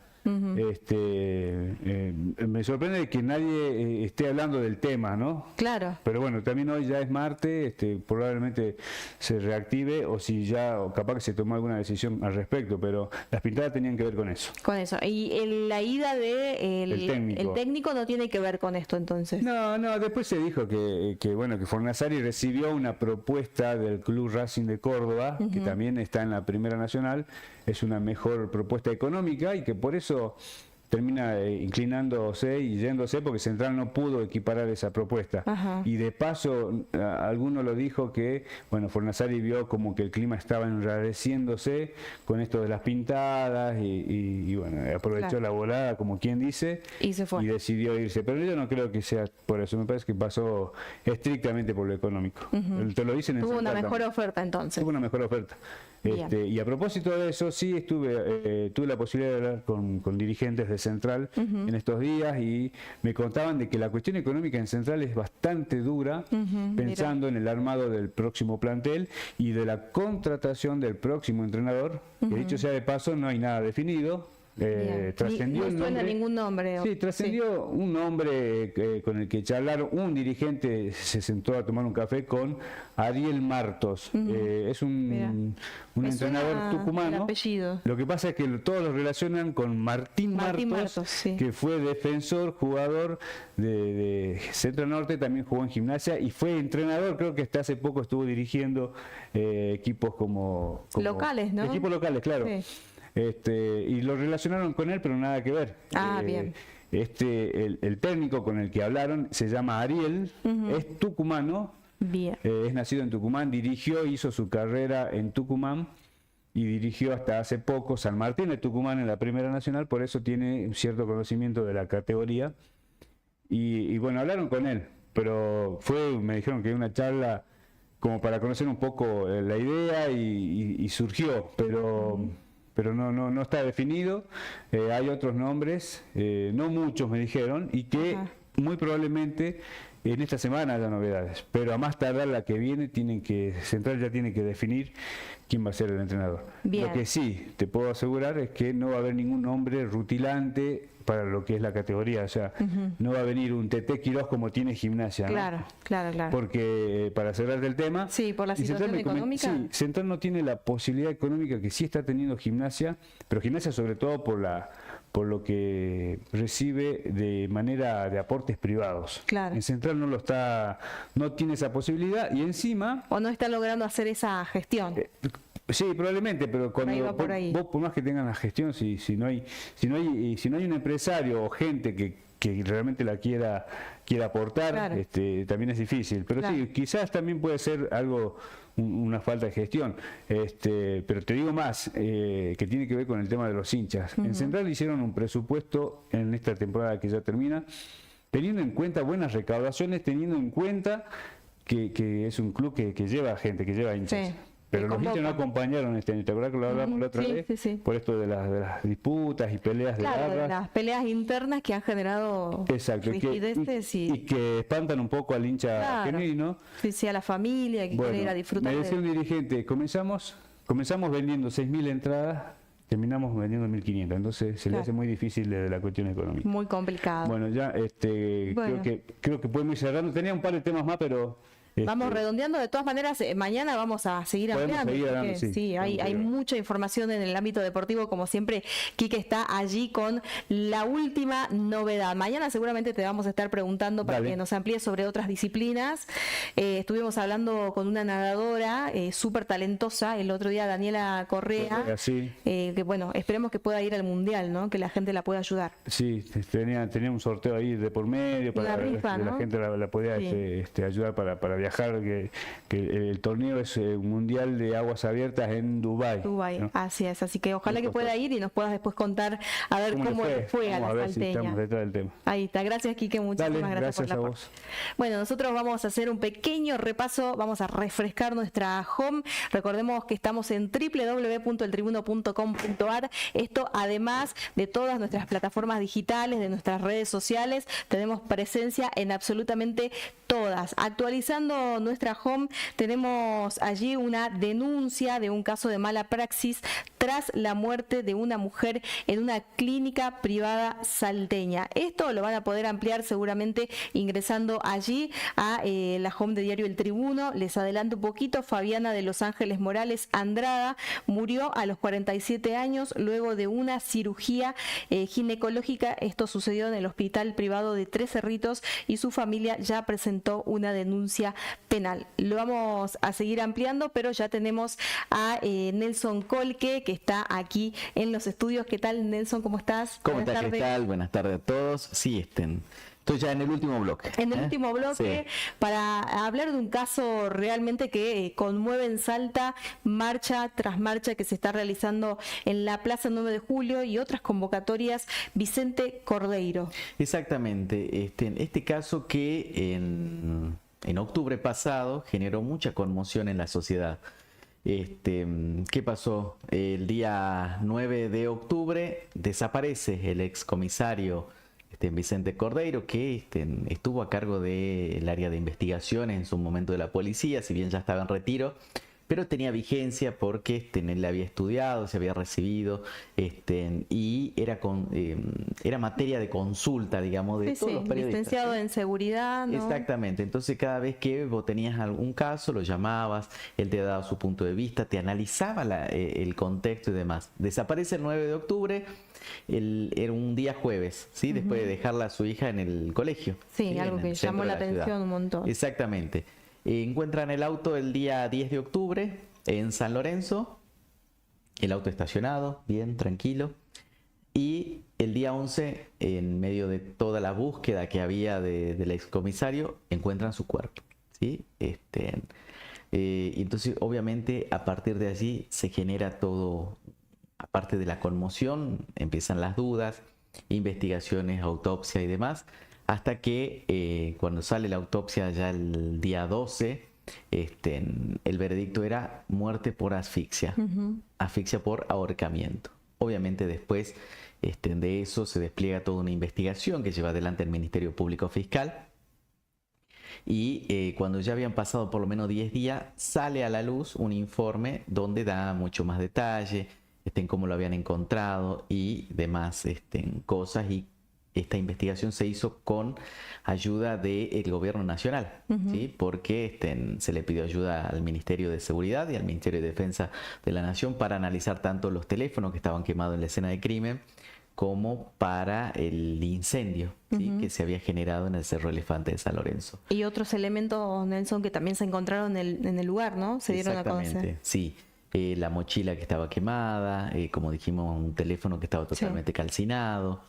S5: Me sorprende que nadie esté hablando del tema, ¿no?
S1: Claro.
S5: Pero bueno, también hoy ya es martes, probablemente se reactive o si ya, o capaz que se tomó alguna decisión al respecto, pero las pintadas tenían que ver con eso.
S1: Con eso. Y la ida de
S5: El técnico.
S1: el técnico no tiene que ver con esto, entonces.
S5: No, después se dijo que Fornasari recibió una propuesta del Club Racing de Córdoba, que también está en la Primera Nacional, es una mejor propuesta económica y que por eso termina inclinándose y yéndose porque Central no pudo equiparar esa propuesta.
S1: Ajá.
S5: Y de paso, alguno lo dijo que, Fornasari vio como que el clima estaba enrareciéndose con esto de las pintadas y aprovechó
S1: Claro.
S5: la volada, como quien dice,
S1: Y se fue.
S5: y decidió irse. Pero yo no creo que sea por eso, me parece que pasó estrictamente por lo económico. Te lo dicen en
S1: Tuvo una
S5: Central
S1: mejor
S5: también.
S1: oferta, entonces.
S5: Tuvo una mejor oferta.
S1: Bien.
S5: Y a propósito de eso, sí tuve la posibilidad de hablar con dirigentes de Central en estos días y me contaban de que la cuestión económica en Central es bastante dura, pensando en el armado del próximo plantel y de la contratación del próximo entrenador, que dicho sea de paso no hay nada definido.
S1: Bien.
S5: Trascendió
S1: No
S5: el
S1: suena
S5: nombre.
S1: ningún nombre.
S5: Sí, trascendió un nombre con el que charlaron. Un dirigente se sentó a tomar un café con Ariel Martos. Es
S1: Mira.
S5: un
S1: Me suena
S5: entrenador
S1: el
S5: tucumano.
S1: apellido.
S5: Lo que pasa es que todos lo relacionan con Martín Martos,
S1: sí.
S5: que fue defensor, jugador de Centro Norte, también jugó en Gimnasia y fue entrenador. Creo que hasta hace poco estuvo dirigiendo equipos como
S1: Locales, ¿no?
S5: Equipos locales, claro.
S1: Sí.
S5: Y lo relacionaron con él, pero nada que ver.
S1: Bien.
S5: El técnico con el que hablaron se llama Ariel, es tucumano,
S1: Bien.
S5: es nacido en Tucumán, hizo su carrera en Tucumán y dirigió hasta hace poco San Martín de Tucumán en la Primera Nacional, por eso tiene un cierto conocimiento de la categoría. Y hablaron con él, pero me dijeron que una charla como para conocer un poco la idea y surgió, pero no está definido. Hay otros nombres, no muchos me dijeron, y que muy probablemente en esta semana haya novedades, pero a más tardar la que viene Central ya tiene que definir quién va a ser el entrenador.
S1: Bien.
S5: Lo que sí te puedo asegurar es que no va a haber ningún nombre rutilante para lo que es la categoría, o sea, no va a venir un Tete Quirós como tiene Gimnasia, ¿no?
S1: Claro.
S5: Porque para cerrar el tema,
S1: Sí, por la
S5: y Central
S1: situación económica.
S5: sí, Central no tiene la posibilidad económica que sí está teniendo Gimnasia, pero Gimnasia sobre todo por lo que recibe de manera de aportes privados.
S1: Claro.
S5: En Central no tiene esa posibilidad y encima
S1: O no está logrando hacer esa gestión.
S5: sí, probablemente, pero
S1: Por ahí va por ahí.
S5: vos por más que tengan la gestión, si no hay un empresario o gente que realmente la quiera aportar,
S1: Claro.
S5: también es difícil. Pero
S1: Claro.
S5: sí, quizás también puede ser algo, una falta de gestión. Pero te digo más, que tiene que ver con el tema de los hinchas. En Central hicieron un presupuesto en esta temporada que ya termina, teniendo en cuenta buenas recaudaciones, teniendo en cuenta que es un club que lleva gente, que lleva hinchas.
S1: Sí.
S5: Pero
S1: Que
S5: los hinchas no
S1: convoca.
S5: acompañaron este año. ¿Te acuerdas que lo hablamos la otra
S1: Sí,
S5: vez?
S1: sí.
S5: Por esto de las disputas y peleas de
S1: Claro, de
S5: barras.
S1: las peleas internas que han generado
S5: Exacto,
S1: rigideces
S5: y que espantan un poco al hincha
S1: Claro.
S5: genuino.
S1: sí, a la familia que quiere ir a disfrutar
S5: me decía
S1: de...
S5: un dirigente, comenzamos vendiendo 6.000 entradas terminamos vendiendo 1.500, entonces se le
S1: Claro.
S5: hace muy difícil desde la cuestión económica.
S1: Muy complicado.
S5: Bueno, ya
S1: Bueno.
S5: creo que podemos ir cerrando. Tenía un par de temas más, pero
S1: Vamos redondeando. De todas maneras, mañana vamos a seguir
S5: Podemos
S1: ampliando.
S5: seguir
S1: porque
S5: hablando, sí,
S1: sí, hay
S5: podemos seguir.
S1: mucha información en el ámbito deportivo. Como siempre, Quique está allí con la última novedad. Mañana seguramente te vamos a estar preguntando para
S5: Dale.
S1: que nos amplíes sobre otras disciplinas. Estuvimos hablando con una nadadora súper talentosa el otro día, Daniela Correa,
S5: sí.
S1: que bueno, esperemos que pueda ir al Mundial, ¿no? Que la gente la pueda ayudar.
S5: Sí, tenía un sorteo ahí de por medio para
S1: Una rifa,
S5: que
S1: ¿no?
S5: la gente la podía
S1: Sí.
S5: ayudar para viajar, que el torneo es un mundial de aguas abiertas en Dubái.
S1: Dubái,
S5: ¿no?
S1: así es. Así que ojalá
S5: Muy
S1: que pueda
S5: costoso.
S1: ir y nos puedas después contar a ver cómo le fue a
S5: Vamos
S1: la
S5: ver si
S1: salteña.
S5: estamos detrás del tema.
S1: Ahí está, gracias Quique, muchísimas
S5: Dale,
S1: gracias por
S5: gracias
S1: la
S5: a
S1: aporte.
S5: vos.
S1: Bueno, nosotros vamos a hacer un pequeño repaso, vamos a refrescar nuestra home. Recordemos que estamos en www.eltribuno.com.ar. Esto además de todas nuestras plataformas digitales, de nuestras redes sociales, tenemos presencia en absolutamente todas. Actualizando nuestra home, tenemos allí una denuncia de un caso de mala praxis tras la muerte de una mujer en una clínica privada salteña. Esto lo van a poder ampliar seguramente ingresando allí a la home de Diario El Tribuno. Les adelanto un poquito, Fabiana de Los Ángeles Morales Andrada murió a los 47 años luego de una cirugía ginecológica. Esto sucedió en el hospital privado de Tres Cerritos y su familia ya presentó una denuncia penal. Lo vamos a seguir ampliando, pero ya tenemos a Nelson Colque, que está aquí en los estudios. ¿Qué tal, Nelson? ¿Cómo estás?
S6: ¿Cómo
S1: Buenas
S6: estás? ¿Qué
S1: tardes.
S6: tal? Buenas tardes a todos. Sí, estoy ya en el último bloque.
S1: En el último bloque,
S6: Sí.
S1: para hablar de un caso realmente que conmueve en Salta, marcha tras marcha que se está realizando en la Plaza 9 de Julio y otras convocatorias, Vicente Cordeiro.
S6: Exactamente. Este caso que en octubre pasado generó mucha conmoción en la sociedad. ¿Qué pasó? El día 9 de octubre desaparece el excomisario Vicente Cordeiro, que estuvo a cargo del área de investigaciones en su momento de la policía, si bien ya estaba en retiro, pero tenía vigencia porque él había estudiado, se había recibido, y era materia de consulta, digamos, de
S1: Sí,
S6: todos
S1: sí,
S6: los periodistas.
S1: licenciado
S6: ¿sí?
S1: en seguridad, ¿no?
S6: Exactamente, entonces cada vez que vos tenías algún caso, lo llamabas, él te daba su punto de vista, te analizaba el contexto y demás. Desaparece el 9 de octubre, era un día jueves, ¿sí? Después de dejarla a su hija en el colegio.
S1: Sí, algo
S6: en
S1: que
S6: el centro
S1: llamó
S6: de
S1: la
S6: ciudad.
S1: atención un montón.
S6: Exactamente. Encuentran el auto el día 10 de octubre en San Lorenzo, el auto estacionado, bien, tranquilo. Y el día 11, en medio de toda la búsqueda que había del excomisario, encuentran su cuerpo, ¿sí? Entonces, obviamente, a partir de allí se genera todo, aparte de la conmoción, empiezan las dudas, investigaciones, autopsia y demás, hasta que cuando sale la autopsia ya el día 12, el veredicto era muerte por asfixia, asfixia por ahorcamiento. Obviamente después de eso se despliega toda una investigación que lleva adelante el Ministerio Público Fiscal y cuando ya habían pasado por lo menos 10 días sale a la luz un informe donde da mucho más detalle, cómo lo habían encontrado y demás cosas, y esta investigación se hizo con ayuda del gobierno nacional, ¿sí? Porque se le pidió ayuda al Ministerio de Seguridad y al Ministerio de Defensa de la Nación para analizar tanto los teléfonos que estaban quemados en la escena de crimen como para el incendio, ¿sí? Que se había generado en el Cerro Elefante de San Lorenzo.
S1: Y otros elementos, Nelson, que también se encontraron en el lugar, ¿no? Se dieron a conocer.
S6: Exactamente, sí. La mochila que estaba quemada, como dijimos, un teléfono que estaba totalmente calcinado.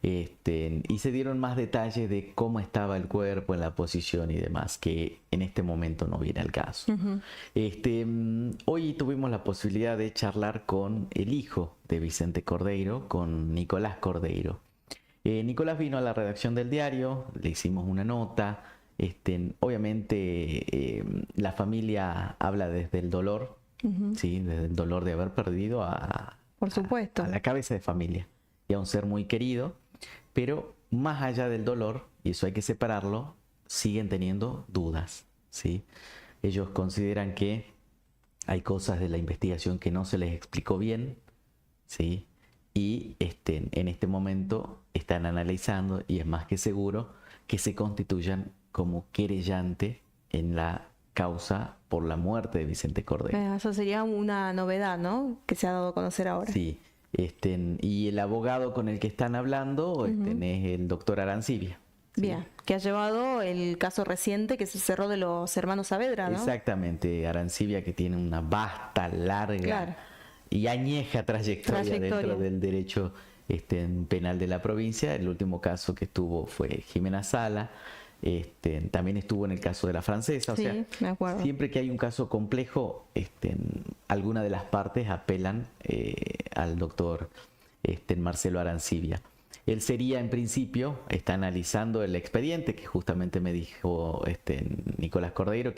S6: Y se dieron más detalles de cómo estaba el cuerpo en la posición y demás, que en este momento no viene al caso. Hoy tuvimos la posibilidad de charlar con el hijo de Vicente Cordeiro, con Nicolás Cordeiro. Nicolás vino a la redacción del diario, le hicimos una nota. Obviamente la familia habla desde el dolor, ¿sí? Desde el dolor de haber perdido
S1: Por supuesto.
S6: a la cabeza de familia y a un ser muy querido, pero más allá del dolor, y eso hay que separarlo, siguen teniendo dudas, ¿sí? Ellos consideran que hay cosas de la investigación que no se les explicó bien, ¿sí? Y en este momento están analizando, y es más que seguro, que se constituyan como querellante en la causa por la muerte de Vicente Cordero.
S1: Eso sería una novedad, ¿no? Que se ha dado a conocer ahora.
S6: Sí, y el abogado con el que están hablando es el doctor Arancibia. ¿sí?
S1: Bien, que ha llevado el caso reciente que se cerró de los hermanos Saavedra, ¿no?
S6: Exactamente, Arancibia, que tiene una vasta, larga
S1: Claro.
S6: y añeja trayectoria dentro del derecho penal de la provincia. El último caso que estuvo fue Jimena Sala. También estuvo en el caso de la francesa. O
S1: Sí,
S6: sea,
S1: me acuerdo.
S6: siempre que hay un caso complejo, alguna de las partes apelan al doctor Marcelo Arancibia. Él sería, en principio, está analizando el expediente que justamente me dijo Nicolás Cordero,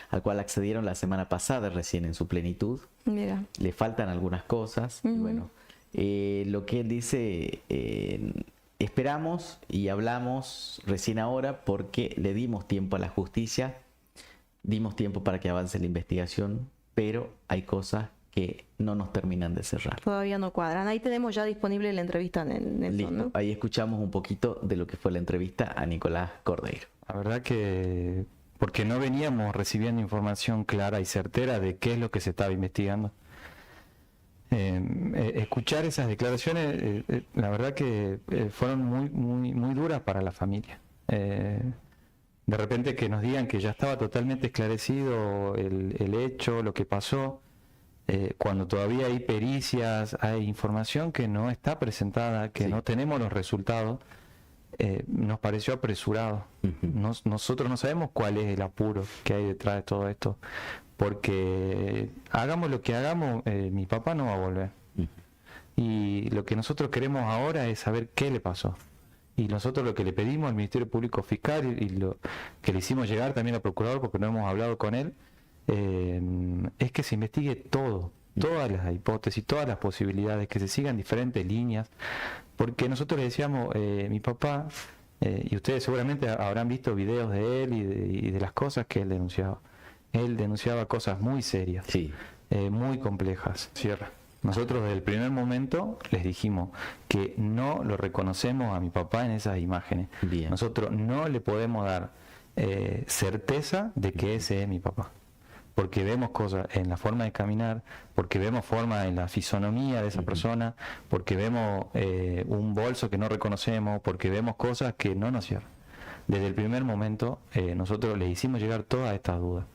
S6: al cual accedieron la semana pasada, recién en su plenitud.
S1: Mira.
S6: Le faltan algunas cosas. Y bueno, lo que él dice, esperamos y hablamos recién ahora porque le dimos tiempo a la justicia, dimos tiempo para que avance la investigación, pero hay cosas que no nos terminan de cerrar.
S1: Todavía no cuadran. Ahí tenemos ya disponible la entrevista en el
S6: Listo,
S1: ¿no?
S6: ahí escuchamos un poquito de lo que fue la entrevista a Nicolás Cordero.
S7: La verdad que porque no veníamos recibiendo información clara y certera de qué es lo que se estaba investigando. Escuchar esas declaraciones, la verdad que fueron muy duras para la familia. De repente que nos digan que ya estaba totalmente esclarecido el hecho, lo que pasó, cuando todavía hay pericias, hay información que no está presentada, que no tenemos los resultados, nos pareció apresurado. Nosotros no sabemos cuál es el apuro que hay detrás de todo esto, porque hagamos lo que hagamos, mi papá no va a volver. Y lo que nosotros queremos ahora es saber qué le pasó. Y nosotros lo que le pedimos al Ministerio Público Fiscal y lo que le hicimos llegar también al procurador, porque no hemos hablado con él, es que se investigue todo, todas las hipótesis, todas las posibilidades, que se sigan diferentes líneas, porque nosotros le decíamos, mi papá, y ustedes seguramente habrán visto videos de él y de las cosas que él denunciaba. Él denunciaba cosas muy serias, muy complejas. Cierra. Nosotros desde el primer momento les dijimos que no lo reconocemos a mi papá en esas imágenes.
S6: Bien.
S7: Nosotros no le podemos dar certeza de que ese es mi papá, porque vemos cosas en la forma de caminar, porque vemos forma en la fisonomía de esa persona, porque vemos un bolso que no reconocemos, porque vemos cosas que no nos cierran. Desde el primer momento nosotros les hicimos llegar todas estas dudas.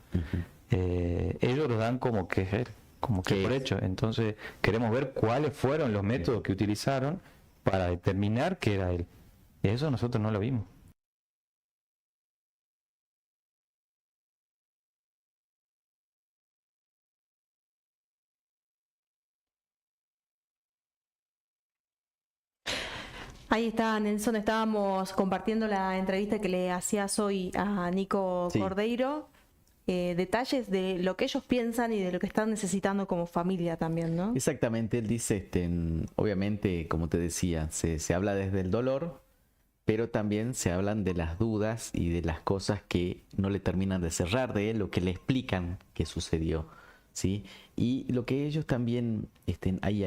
S7: Ellos lo dan como que es él, como que por hecho. Entonces queremos ver cuáles fueron los métodos que utilizaron para determinar que era él. Y eso nosotros no lo vimos.
S1: Ahí está, Nelson, estábamos compartiendo la entrevista que le hacías hoy a Nico Cordeiro. Detalles de lo que ellos piensan y de lo que están necesitando como familia también, ¿no?
S6: Exactamente, él dice, obviamente, como te decía, se habla desde el dolor, pero también se hablan de las dudas y de las cosas que no le terminan de cerrar de él, lo que le explican que sucedió, ¿sí? Y lo que ellos también, hay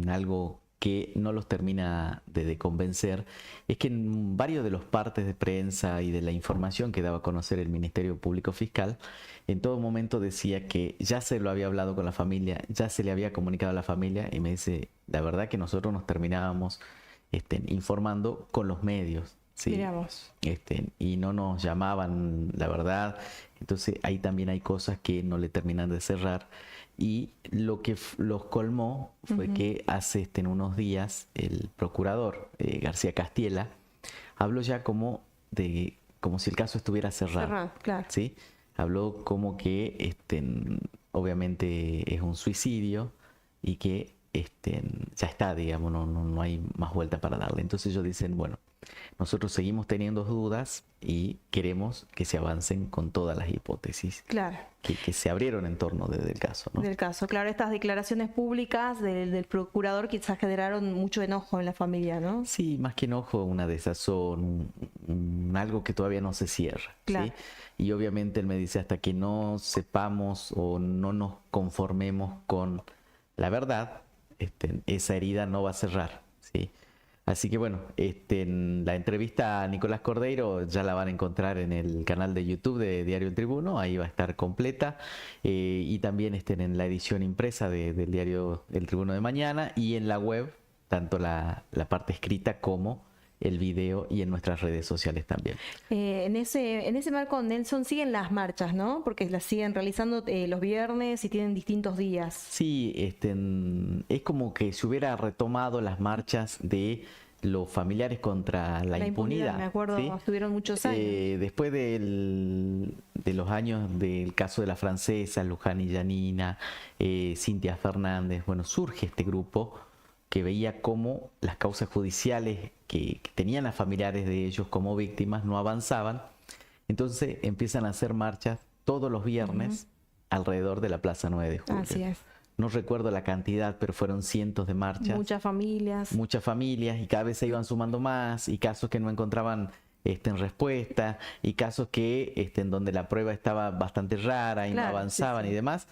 S6: algo que no los termina de convencer, es que en varios de los partes de prensa y de la información que daba a conocer el Ministerio Público Fiscal, en todo momento decía que ya se lo había hablado con la familia, ya se le había comunicado a la familia, y me dice, la verdad que nosotros nos terminábamos informando con los medios, ¿sí?
S1: Miramos.
S6: Y no nos llamaban, la verdad. Entonces ahí también hay cosas que no le terminan de cerrar. Y lo que los colmó fue que hace unos días el procurador García Castiela habló ya como si el caso estuviera cerrado.
S1: Claro.
S6: ¿Sí? Habló como que obviamente es un suicidio y que ya está, digamos, no hay más vuelta para darle. Entonces ellos dicen, bueno, nosotros seguimos teniendo dudas y queremos que se avancen con todas las hipótesis que se abrieron en torno del caso, ¿no?
S1: Del caso, claro, estas declaraciones públicas del procurador quizás generaron mucho enojo en la familia, ¿no?
S6: Sí, más que enojo, una desazón, algo que todavía no se cierra,
S1: claro.
S6: ¿sí? Y obviamente él me dice, hasta que no sepamos o no nos conformemos con la verdad, esa herida no va a cerrar, ¿sí? Así que bueno, la entrevista a Nicolás Cordeiro ya la van a encontrar en el canal de YouTube de Diario El Tribuno, ahí va a estar completa, y también en la edición impresa del diario El Tribuno de mañana, y en la web, tanto la parte escrita como el video, y en nuestras redes sociales también.
S1: En ese marco, Nelson, siguen las marchas, ¿no? Porque las siguen realizando los viernes y tienen distintos días.
S6: Sí, es como que se hubiera retomado las marchas de los familiares contra la impunidad.
S1: Me acuerdo,
S6: ¿sí?
S1: estuvieron muchos años.
S6: Después de los años del caso de la francesa, Luján y Janina, Cintia Fernández, bueno, surge este grupo que veía cómo las causas judiciales que tenían a familiares de ellos como víctimas no avanzaban. Entonces empiezan a hacer marchas todos los viernes alrededor de la Plaza 9 de Julio.
S1: Así es.
S6: No recuerdo la cantidad, pero fueron cientos de marchas.
S1: Muchas familias.
S6: Muchas familias, y cada vez se iban sumando más, y casos que no encontraban en respuesta, y casos que en donde la prueba estaba bastante rara y
S1: Claro,
S6: no avanzaban,
S1: sí, sí.
S6: y demás.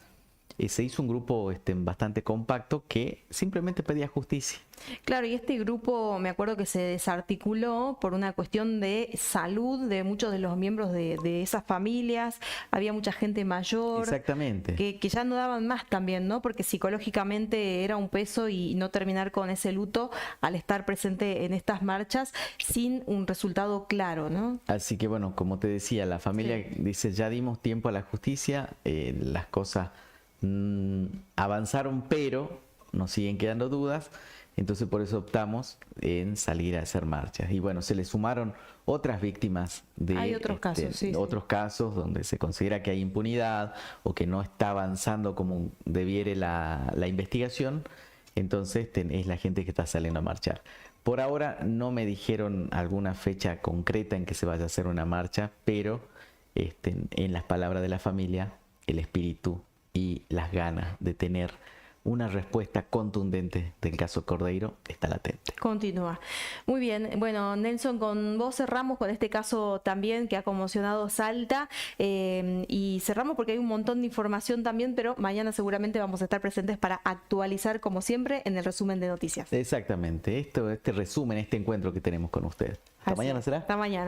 S6: Se hizo un grupo bastante compacto que simplemente pedía justicia.
S1: Claro, y este grupo me acuerdo que se desarticuló por una cuestión de salud de muchos de los miembros de esas familias. Había mucha gente mayor.
S6: Exactamente.
S1: Que ya no daban más también, ¿no? Porque psicológicamente era un peso, y no terminar con ese luto al estar presente en estas marchas sin un resultado claro, ¿no?
S6: Así que bueno, como te decía, la familia dice, ya dimos tiempo a la justicia, las cosas avanzaron, pero nos siguen quedando dudas. Entonces por eso optamos en salir a hacer marchas. Y bueno, se le sumaron otras víctimas de
S1: Hay otros casos, sí,
S6: otros casos donde se considera que hay impunidad o que no está avanzando como debiere la investigación. Entonces es la gente que está saliendo a marchar. Por ahora no me dijeron alguna fecha concreta en que se vaya a hacer una marcha, pero en las palabras de la familia, el espíritu y las ganas de tener una respuesta contundente del caso Cordeiro está latente.
S1: Continúa. Muy bien. Bueno, Nelson, con vos cerramos con este caso también que ha conmocionado Salta, y cerramos porque hay un montón de información también, pero mañana seguramente vamos a estar presentes para actualizar, como siempre, en el resumen de noticias.
S6: Exactamente. Este resumen, este encuentro que tenemos con ustedes. Hasta
S1: Así
S6: mañana
S1: es.
S6: será.
S1: Hasta mañana.